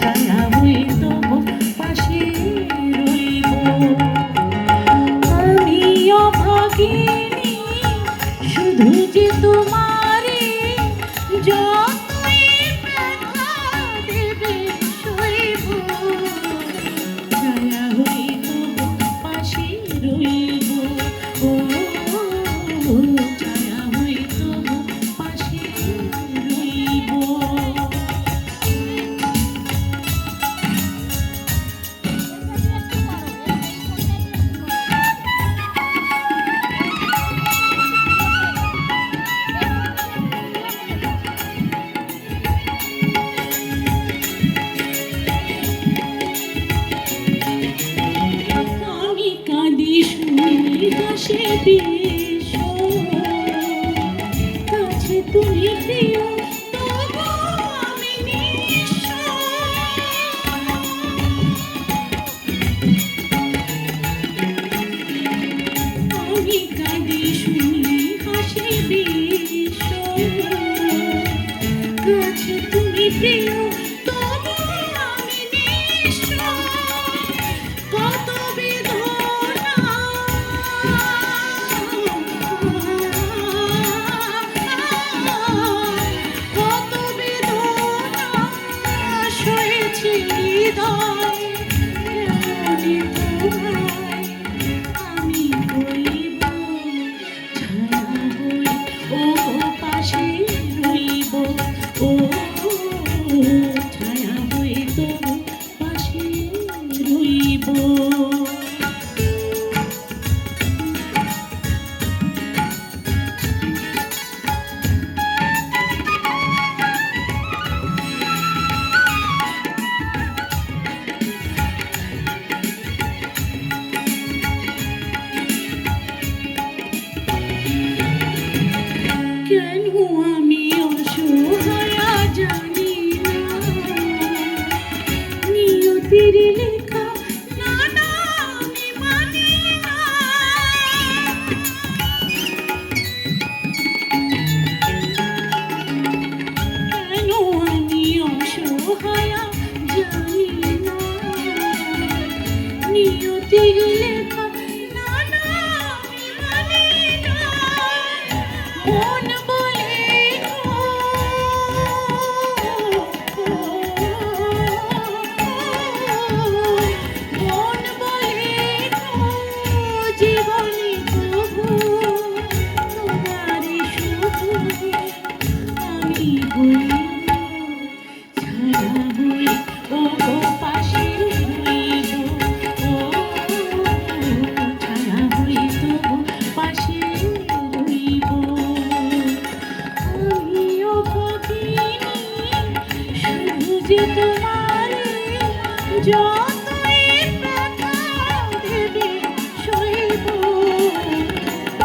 ছায়া হয়ে তবু পাশে রইব। আমি অভাগিনী শুধু যে তোমারে যতই ব্যথা দেবে সইব। ছায়া হয়ে তবু পাশে রইব। ও ছায়া হয়ে তবু পাশে রইব। আমি কাঁদি শুনি হাসে বেশ, কাছে তুমি প্রিয় তবু আমি নিঃস্ব। আমি কাঁদি শুনি হাসে বেশ, কাছে তুমি প্রিয় তবু আমি নিঃস্ব। কত বেদনা কত বেদনা সয়েছি হৃদয়, কেমনে তোমায় আমি বলিব। ছায়া হয়ে ও পাশে রইব। ও ছায়া হয়ে তবু পাশে রইব। কেন আমি অসহায়া জানি না, নিয়তির লেখা না না আমি মানি না। কেন আমি অসহায়া জানি না, নিয়তির লেখা না না আমি মানি না। মন বলে মন বলে জীবনে প্রভু তোমারই শুধু আমি বলিব। ছায়া হয়ে ও পাশে রইব। ও ছায়া হয়ে তবু পাশে রইব। আমি অভাগিনী শুধু যে তোমারে যতই ব্যথা দেবে সইব।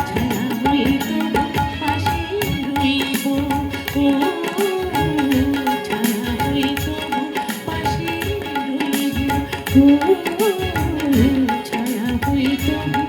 ছায়া হয়ে তবু পাশে রইব। ও ছায়া হয়ে তবু পাশে রইব। ও ছায়া হয়ে তবু